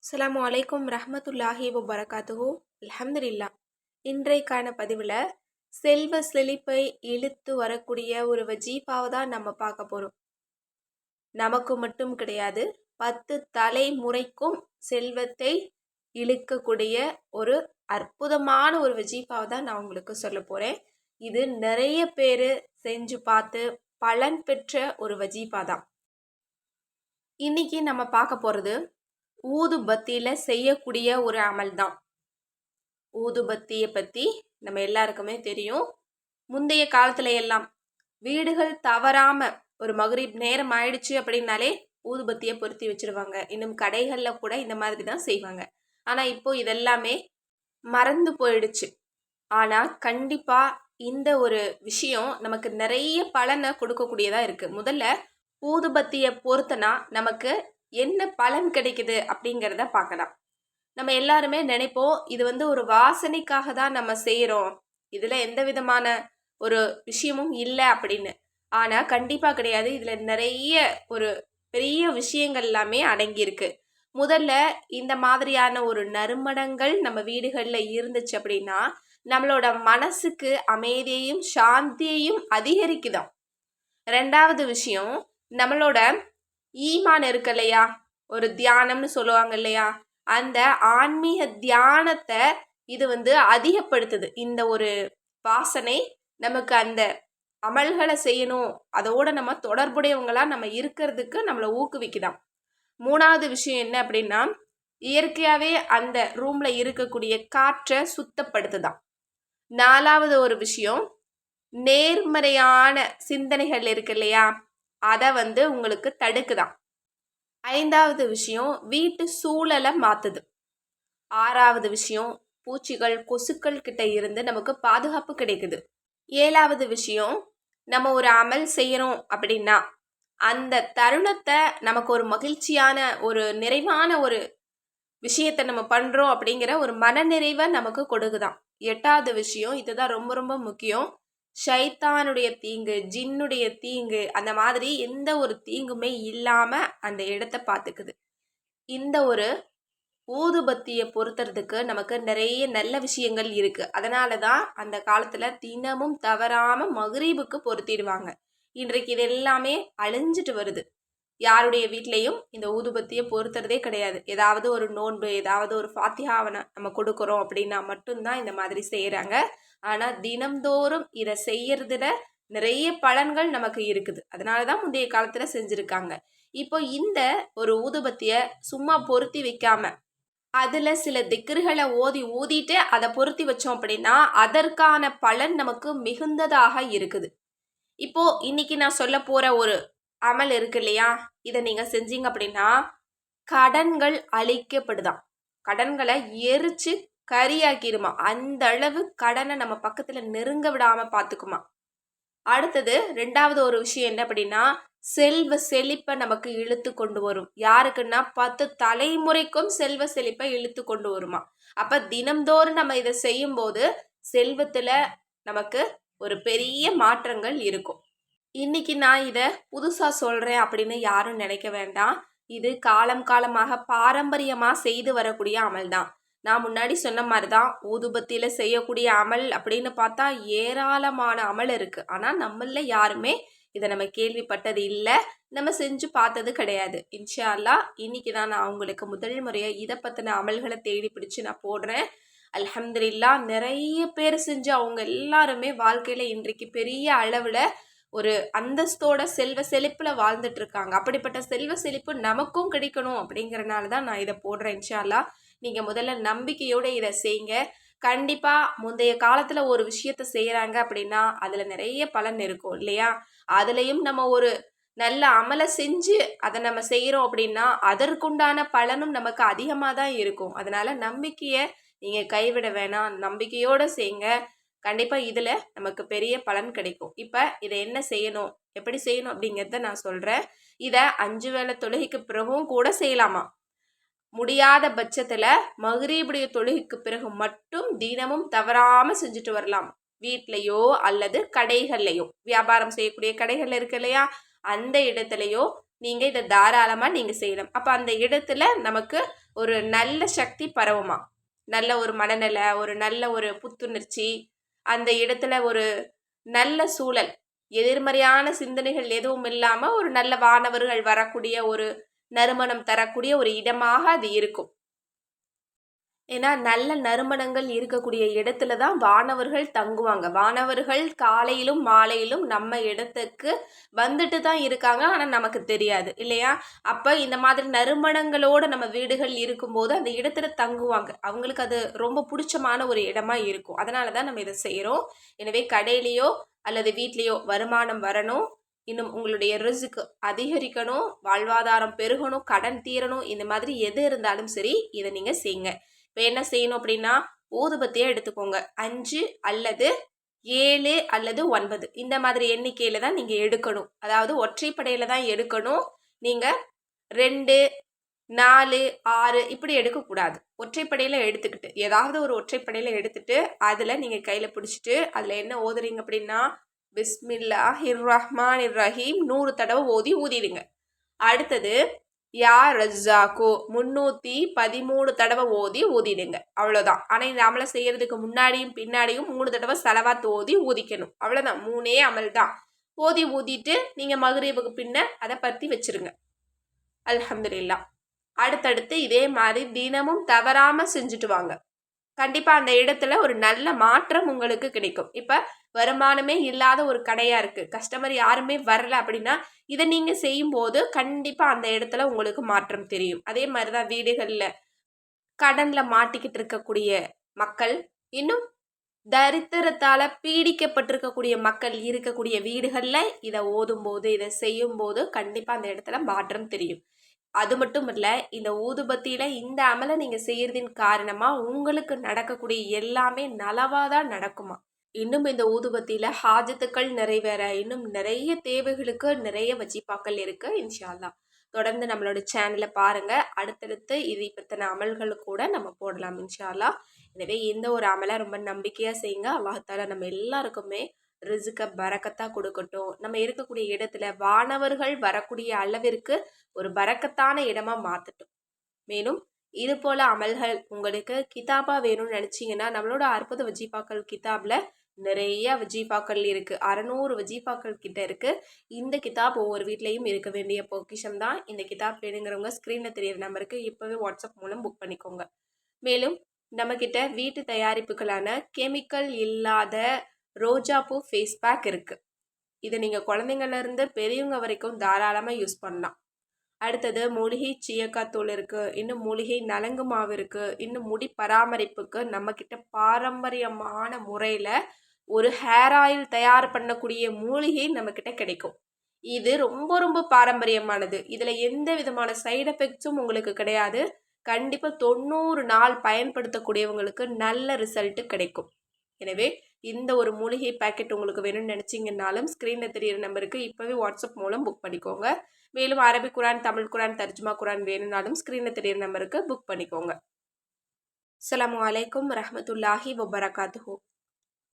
அஸ்ஸலாமு அலைக்கும் ரஹ்மத்துல்லாஹி வபரகாத்துஹு. அல்ஹம்துலில்லா. இன்றைக்கான பதிவில் செல்வ செழிப்பை இழுத்து வரக்கூடிய ஒரு வஜீஃபாவை தான் நம்ம பார்க்க போகிறோம். நமக்கு மட்டும் கிடையாது, 10 தலைமுறைக்கும் செல்வத்தை இழுக்கக்கூடிய ஒரு அற்புதமான ஒரு வஜீஃபாவை தான் நான் உங்களுக்கு சொல்ல போகிறேன். இது நிறைய பேர் செஞ்சு பார்த்து பலன் பெற்ற ஒரு வஜீஃபா தான். இன்னைக்கு நம்ம பார்க்க போகிறது ஊதுபத்தியில் செய்யக்கூடிய ஒரு அமல் தான். ஊதுபத்தியை பற்றி நம்ம எல்லாருக்குமே தெரியும். முந்தைய காலத்துல எல்லாம் வீடுகள் தவறாம ஒரு மகரிப் நேரம் ஆயிடுச்சு அப்படின்னாலே ஊதுபத்தியை பொருத்தி வச்சிருவாங்க. இன்னும் கடைகளில் கூட இந்த மாதிரி தான் செய்வாங்க. ஆனால் இப்போ இதெல்லாமே மறந்து போயிடுச்சு. ஆனால் கண்டிப்பாக இந்த ஒரு விஷயம் நமக்கு நிறைய பலனை கொடுக்கக்கூடியதாக இருக்குது. முதல்ல ஊதுபத்தியை பொறுத்தனா நமக்கு என்ன பலன் கிடைக்குது அப்படிங்கிறத பார்க்கலாம். நம்ம எல்லாருமே நினைப்போம், இது ஒரு வாசனைக்காக தான் நம்ம செய்கிறோம், இதில் எந்த விதமான ஒரு விஷயமும் இல்லை அப்படின்னு. ஆனால் கண்டிப்பாக கிடையாது. இதில் நிறைய ஒரு பெரிய விஷயங்கள் எல்லாமே அடங்கியிருக்கு. முதல்ல இந்த மாதிரியான ஒரு நறுமணங்கள் நம்ம வீடுகளில் இருந்துச்சு அப்படின்னா நம்மளோட மனசுக்கு அமைதியையும் சாந்தியையும் அதிகரிக்குதாம். ரெண்டாவது விஷயம், நம்மளோட ஈமான் இருக்கு இல்லையா, ஒரு தியானம்னு சொல்லுவாங்க இல்லையா, அந்த ஆன்மீக தியானத்தை இது அதிகப்படுத்துது. இந்த ஒரு வாசனை நமக்கு அந்த அமல்களை செய்யணும், அதோட நம்ம தொடர்புடையவங்களா நம்ம இருக்கிறதுக்கு நம்மளை ஊக்குவிக்குதாம். மூணாவது விஷயம் என்ன அப்படின்னா, இயற்கையாகவே அந்த ரூம்ல இருக்கக்கூடிய காற்றை சுத்தப்படுத்துதான். நாலாவது ஒரு விஷயம், நேர்மறையான சிந்தனைகள் இருக்கு இல்லையா, அதை உங்களுக்கு தடுக்குதான். ஐந்தாவது விஷயம், வீட்டு சூழலை மாற்றுது. ஆறாவது விஷயம், பூச்சிகள் கொசுக்கள் கிட்ட இருந்து நமக்கு பாதுகாப்பு கிடைக்குது. ஏழாவது விஷயம், நம்ம ஒரு அமல் செய்யறோம் அப்படின்னா அந்த தருணத்தை நமக்கு ஒரு மகிழ்ச்சியான ஒரு நிறைவான ஒரு விஷயத்தை நம்ம பண்றோம் அப்படிங்கிற ஒரு மனநிறைவை நமக்கு கொடுக்குதான். எட்டாவது விஷயம், இதுதான் ரொம்ப ரொம்ப முக்கியம், ஷைத்தானுடைய தீங்கு, ஜின்னுடைய தீங்கு, அந்த மாதிரி எந்த ஒரு தீங்குமே இல்லாம அந்த இடத்தை பார்த்துக்குது. இந்த ஒரு ஊதுபத்தியை பொறுத்துறதுக்கு நமக்கு நிறைய நல்ல விஷயங்கள் இருக்கு. அதனால தான் அந்த காலத்துல தினமும் தவறாம மகரீபுக்கு பொருத்திடுவாங்க. இன்றைக்கு இது எல்லாமே அழிஞ்சிட்டு வருது. யாருடைய வீட்லேயும் இந்த ஊதுபத்தியை பொறுத்துறதே கிடையாது. ஏதாவது ஒரு நோன்பு, ஏதாவது ஒரு ஃபாத்தியாவை நம்ம கொடுக்குறோம் அப்படின்னா மட்டும்தான் இந்த மாதிரி செய்கிறாங்க. ஆனால் தினம்தோறும் இதை செய்யறதுல நிறைய பலன்கள் நமக்கு இருக்குது. அதனால தான் முந்தைய காலத்தில் செஞ்சுருக்காங்க. இப்போ இந்த ஒரு ஊதுபத்தியை சும்மா பொருத்தி வைக்காம அதில் சில திக்ருகளை ஊதிட்டு அதை பொருத்தி வச்சோம் அப்படின்னா அதற்கான பலன் நமக்கு மிகுந்ததாக இருக்குது. இப்போ இன்னைக்கு நான் சொல்ல போற ஒரு அமல் இருக்கு இல்லையா, இதை நீங்கள் செஞ்சீங்க அப்படின்னா கடன்கள் அழிக்கப்படுதாம். கடன்களை எரிச்சு கரியாக்கிடுமா. அந்த அளவு கடனை நம்ம பக்கத்தில் நெருங்க விடாமல் பார்த்துக்குமா. அடுத்தது ரெண்டாவது ஒரு விஷயம் என்ன அப்படின்னா, செல்வ செழிப்பை நமக்கு இழுத்து கொண்டு வரும். யாருக்குன்னா 10 தலைமுறைக்கும் செல்வ செழிப்பை இழுத்து கொண்டு வருமா. அப்போ தினம்தோறும் நம்ம இதை செய்யும் போது செல்வத்தில் நமக்கு ஒரு பெரிய மாற்றங்கள் இருக்கும். இன்னைக்கு நான் இதை புதுசாக சொல்கிறேன் அப்படின்னு யாரும் நினைக்க வேண்டாம். இது காலமாக பாரம்பரியமாக செய்து வரக்கூடிய அமல் தான். நான் முன்னாடி சொன்ன மாதிரி தான், ஊதுபத்தியில் செய்யக்கூடிய அமல் அப்படின்னு பார்த்தா ஏராளமான அமல் இருக்குது. ஆனால் நம்மள யாருமே இதை நம்ம கேள்விப்பட்டது இல்லை, நம்ம செஞ்சு பார்த்தது கிடையாது. இன்ஷா அல்லாஹ் இன்னைக்கு தான் நான் உங்களுக்கு முதல் முறையாக இதை பற்றின அமல்களை தேடி பிடிச்சு நான் போடுறேன். அல்ஹம்துலில்லாஹ் நிறைய பேர் செஞ்சு அவங்க எல்லாருமே வாழ்க்கையில் இன்றைக்கு பெரிய அளவில் ஒரு அந்தஸ்தோட செல்வ செழிப்புல வாழ்ந்துட்டு இருக்காங்க. அப்படிப்பட்ட செல்வ செழிப்பு நமக்கும் கிடைக்கணும் அப்படிங்கறனால தான் நான் இதை போடுறேன். இன்ஷா அல்லாஹ் நீங்க முதல்ல நம்பிக்கையோட இதை செய்யுங்க. கண்டிப்பா முந்தைய காலத்துல ஒரு விஷயத்த செய்யறாங்க அப்படின்னா அதுல நிறைய பலன் இருக்கும் இல்லையா. அதுலயும் நம்ம ஒரு நல்ல அமலை செஞ்சு அதை நம்ம செய்யறோம் அப்படின்னா அதற்குண்டான பலனும் நமக்கு அதிகமா தான் இருக்கும். அதனால நம்பிக்கையை நீங்க கைவிட வேணாம், நம்பிக்கையோட செய்யுங்க. கண்டிப்பாக இதில் நமக்கு பெரிய பலன் கிடைக்கும். இப்போ இதை என்ன செய்யணும், எப்படி செய்யணும் அப்படிங்கிறத நான் சொல்கிறேன். இதை 5 வேளை தொழுகைக்கு பிறகும் கூட செய்யலாமா. முடியாத பட்சத்தில் மகரீபுடைய தொழுகைக்கு பிறகு மட்டும் தினமும் தவறாமல் செஞ்சுட்டு வரலாம். வீட்லேயோ அல்லது கடைகள்லையோ, வியாபாரம் செய்யக்கூடிய கடைகள் இருக்கு இல்லையா, அந்த இடத்துலையோ நீங்கள் இதை தாராளமாக நீங்கள் செய்யலாம். அப்போ அந்த இடத்துல நமக்கு ஒரு நல்ல சக்தி பரவுமா, நல்ல ஒரு மனநிலை, ஒரு நல்ல ஒரு புத்துணர்ச்சி, அந்த இடத்துல ஒரு நல்ல சூழல், எதிர்மறையான சிந்தனைகள் எதுவும் இல்லாமல் ஒரு நல்ல வானவர்கள் வரக்கூடிய ஒரு நறுமணம் தரக்கூடிய ஒரு இடமாக அது இருக்கும். ஏன்னா நல்ல நறுமணங்கள் இருக்கக்கூடிய இடத்துல தான் வானவர்கள் தங்குவாங்க. வானவர்கள் காலையிலும் மாலையிலும் நம்ம இடத்துக்கு வந்துட்டு தான் இருக்காங்க, ஆனால் நமக்கு தெரியாது இல்லையா? அப்போ இந்த மாதிரி நறுமணங்களோடு நம்ம வீடுகள் இருக்கும்போது அந்த இடத்துல தங்குவாங்க. அவங்களுக்கு அது ரொம்ப பிடிச்சமான ஒரு இடமா இருக்கும். அதனால தான் நம்ம இதை செய்கிறோம். எனவே கடையிலையோ அல்லது வீட்லேயோ வருமானம் வரணும், இன்னும் உங்களுடைய ரிஸ்க் அதிகரிக்கணும், வாழ்வாதாரம் பெருகணும், கடன் தீரணும், இந்த மாதிரி எது இருந்தாலும் சரி இதை நீங்கள் செய்யுங்க. இப்போ என்ன செய்யணும் அப்படின்னா, ஊதுபத்தியாக எடுத்துக்கோங்க. 5 அல்லது 7 அல்லது 9 இந்த மாதிரி எண்ணிக்கையில் தான் நீங்கள் எடுக்கணும். அதாவது ஒற்றைப்படையில் தான் எடுக்கணும். நீங்கள் 2, 4, 6 இப்படி எடுக்கக்கூடாது. ஒற்றைப்படையில் எடுத்துக்கிட்டு ஏதாவது ஒரு ஒற்றைப்படையில் எடுத்துட்டு அதில் நீங்கள் கையில் பிடிச்சிட்டு அதில் என்ன ஓதுறீங்க அப்படின்னா, பிஸ்மில்லாஹிர் ரஹ்மானிர் ரஹீம் 100 தடவை ஊதிடுங்க. அடுத்தது யா ரஜாக்கோ 313 தடவை ஊதிடுங்க. அவ்வளோதான். ஆனால் இந்த அமலை செய்யறதுக்கு முன்னாடியும் பின்னாடியும் 3 தடவை சலவாத் ஊதிக்கணும். அவ்வளோதான். 3 அமல் தான். ஊதிட்டு நீங்கள் மகரிபுக்கு பின்ன அதை பற்றி வச்சிருங்க. அல்ஹம்துலில்லாஹ். அடுத்தடுத்து இதே மாதிரி தினமும் தவறாமல் செஞ்சுட்டு வாங்க. கண்டிப்பாக அந்த இடத்துல ஒரு நல்ல மாற்றம் உங்களுக்கு கிடைக்கும். இப்போ வருமானமே இல்லாத ஒரு கடையாக இருக்குது, கஸ்டமர் யாருமே வரல அப்படின்னா இதை நீங்கள் செய்யும்போது கண்டிப்பாக அந்த இடத்துல உங்களுக்கு மாற்றம் தெரியும். அதே மாதிரி தான் வீடுகளில் கடனில் மாட்டிக்கிட்டு இருக்கக்கூடிய மக்கள், இன்னும் தரித்திரத்தால் பீடிக்கப்பட்டிருக்கக்கூடிய மக்கள் இருக்கக்கூடிய வீடுகளில் இதை ஓதும்போது இதை செய்யும்போது கண்டிப்பாக அந்த இடத்துல மாற்றம் தெரியும். அது மட்டும் இல்லை, இந்த ஊதுபத்தியில் இந்த அமலை நீங்கள் செய்கிறதின் காரணமாக உங்களுக்கு நடக்கக்கூடிய எல்லாமே நலவாக தான் நடக்குமா. இன்னும் இந்த ஊதுபத்தியில் ஹாஜத்துக்கள் நிறைவேற இன்னும் நிறைய தேவைகளுக்கு நிறைய வஜீஃபாக்கள் இருக்குது. இன்ஷா அல்லாஹ் தொடர்ந்து நம்மளோட சேனலை பாருங்கள். அடுத்தடுத்து இதை பற்றின அமல்கள் கூட நம்ம போடலாம் இன்ஷா அல்லாஹ். எனவே இந்த ஒரு அமலை ரொம்ப நம்பிக்கையாக செய்யுங்க. அல்லாஹ் தஆலா நம்ம எல்லாருக்குமே ரிஸ்கை பரக்கத்தாக கொடுக்கட்டும். நம்ம இருக்கக்கூடிய இடத்துல வானவர்கள் வரக்கூடிய அளவிற்கு ஒரு பரக்கத்தான இடமா மாற்றட்டும். மேலும் இது போல் அமல்கள் உங்களுக்கு கிதாபாக வேணும்னு நினச்சிங்கன்னா நம்மளோட அற்புத வஜீஃபாக்கள் கிதாபில் நிறைய வஜீஃபாக்கள் இருக்குது. 600 வஜீஃபாக்கள் கிட்ட இருக்குது. இந்த கிதாப் ஒவ்வொரு வீட்லேயும் இருக்க வேண்டிய பொக்கிஷம் தான். இந்த கிதாப் வேணுங்கிறவங்க ஸ்க்ரீனில் தெரியிற நம்பருக்கு இப்போவே வாட்ஸ்அப் மூலம் புக் பண்ணிக்கோங்க. மேலும் நம்மக்கிட்ட வீட்டு தயாரிப்புகளான கெமிக்கல் இல்லாத ரோஜாப்பூ ஃபேஸ் பேக் இருக்குது. இதை நீங்கள் குழந்தைங்கள்லேருந்து பெரியவங்க வரைக்கும் தாராளமாக யூஸ் பண்ணலாம். அடுத்தது மூலிகை சீயக்காய் தூள் இருக்குது, இன்னும் மூலிகை நலங்கு மாவு இருக்குது, இன்னும் முடி பராமரிப்புக்கு நம்மக்கிட்ட பாரம்பரியமான முறையில் ஒரு ஹேர் ஆயில் தயார் பண்ணக்கூடிய மூலிகை நம்மக்கிட்ட கிடைக்கும். இது ரொம்ப ரொம்ப பாரம்பரியமானது. இதில் எந்த விதமான சைடு எஃபெக்ட்ஸும் உங்களுக்கு கிடையாது. கண்டிப்பாக 90 நாள் பயன்படுத்தக்கூடியவங்களுக்கு நல்ல ரிசல்ட்டு கிடைக்கும். எனவே இந்த ஒரு மூலிகை பேக்கெட் உங்களுக்கு வேணும்னு நினச்சிங்கன்னாலும் ஸ்க்ரீனில் தெரியிற நம்பருக்கு இப்போவே வாட்ஸ்அப் மூலம் புக் பண்ணிக்கோங்க. மேலும் அரபிக் குரான், தமிழ் குரான், தர்ஜுமா குரான் வேணும்னாலும் ஸ்க்ரீனில் தெரியிற நம்பருக்கு புக் பண்ணிக்கோங்க. அஸ்ஸலாமு அலைக்கும் வரஹ்மத்துல்லாஹி வபரகாத்துஹு.